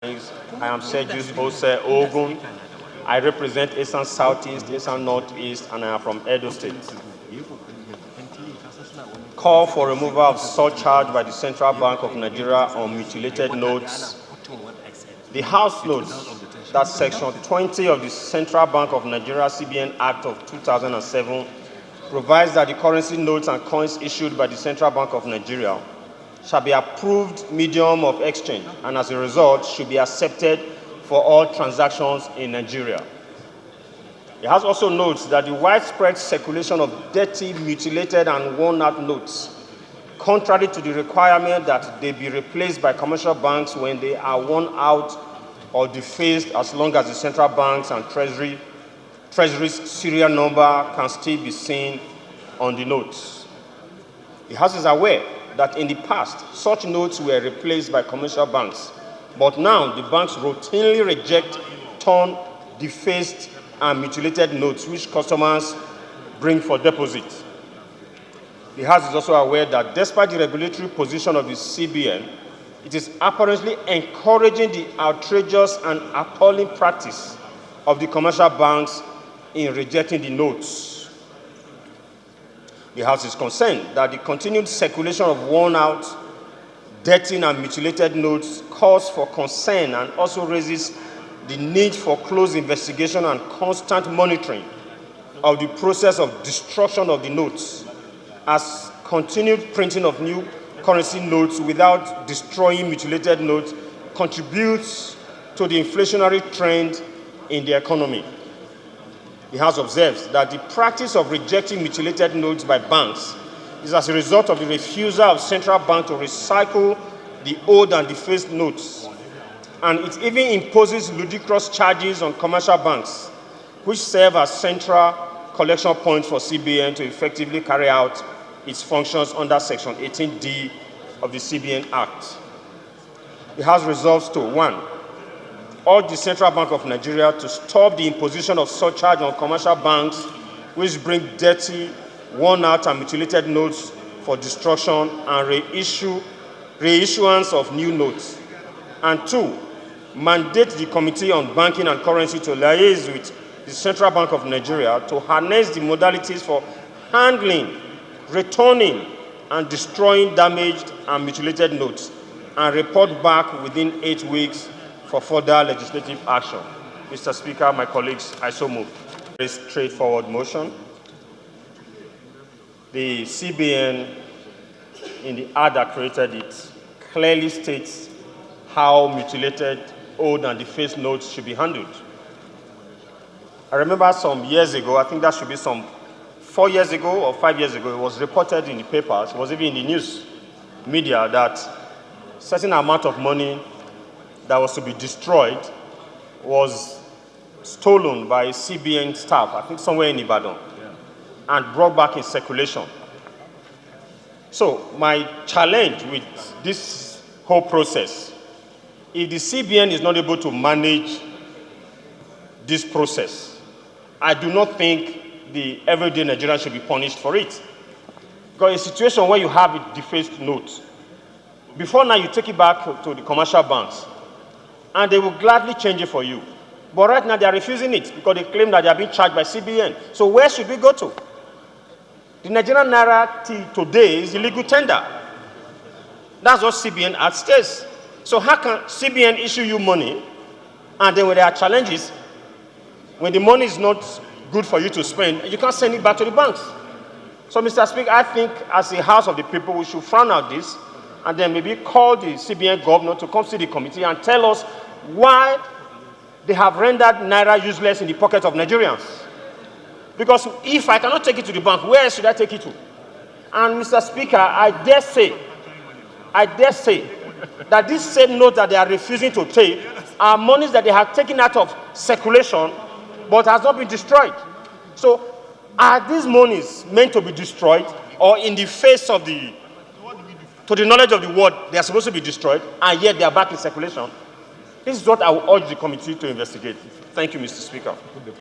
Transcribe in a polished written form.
I am Sergius Ose Ogun. I represent Eastern Southeast, Eastern Northeast, and I am from Edo State. Call for removal of surcharge by the Central Bank of Nigeria on mutilated notes. The House notes that Section 20 of the Central Bank of Nigeria CBN Act of 2007 provides that the currency notes and coins issued by the Central Bank of Nigeria shall be approved medium of exchange and as a result should be accepted for all transactions in Nigeria. It has also notes that the widespread circulation of dirty, mutilated and worn-out notes, contrary to the requirement that they be replaced by commercial banks when they are worn out or defaced, as long as the central banks and treasury's serial number can still be seen on the notes. The House is aware that in the past, such notes were replaced by commercial banks, but now the banks routinely reject torn, defaced, and mutilated notes which customers bring for deposit. The House is also aware that despite the regulatory position of the CBN, it is apparently encouraging the outrageous and appalling practice of the commercial banks in rejecting the notes. The House is concerned that the continued circulation of worn-out, dirty, and mutilated notes calls for concern and also raises the need for close investigation and constant monitoring of the process of destruction of the notes, as continued printing of new currency notes without destroying mutilated notes contributes to the inflationary trend in the economy. The House observes that the practice of rejecting mutilated notes by banks is as a result of the refusal of central bank to recycle the old and defaced notes, and it even imposes ludicrous charges on commercial banks, which serve as central collection points for CBN to effectively carry out its functions under Section 18D of the CBN Act. The House resolves to 1. Urge the Central Bank of Nigeria to stop the imposition of surcharge on commercial banks which bring dirty, worn-out, and mutilated notes for destruction and reissuance of new notes. And 2, mandate the Committee on Banking and Currency to liaise with the Central Bank of Nigeria to harness the modalities for handling, returning, and destroying damaged and mutilated notes, and report back within 8 weeks for further legislative action. Mr. Speaker, my colleagues, I so move. Very straightforward motion. The CBN, in the act that created it, clearly states how mutilated, old, and defaced notes should be handled. I remember some years ago, I think that should be some 4 years ago or 5 years ago, it was reported in the papers, it was even in the news media, that a certain amount of money that was to be destroyed was stolen by CBN staff, I think somewhere in Ibadan, and brought back in circulation. So my challenge with this whole process, if the CBN is not able to manage this process, I do not think the everyday Nigerian should be punished for it. Because a situation where you have a defaced note, before now you take it back to the commercial banks, and they will gladly change it for you. But right now they are refusing it because they claim that they are being charged by CBN. So where should we go to? The Nigerian Naira till today is illegal tender. That's what CBN Act states. So how can CBN issue you money, and then when there are challenges, when the money is not good for you to spend, you can't send it back to the banks? So, Mr. Speaker, I think as a House of the People, we should frown out this and then maybe call the CBN governor to come to the committee and tell us why they have rendered Naira useless in the pockets of Nigerians. Because if I cannot take it to the bank, where should I take it to? And Mr. Speaker, I dare say that this same note that they are refusing to take are monies that they have taken out of circulation but has not been destroyed. So are these monies meant to be destroyed, or in the face of to the knowledge of the world, they are supposed to be destroyed, and yet they are back in circulation? This is what I will urge the committee to investigate. Thank you, Mr. Speaker.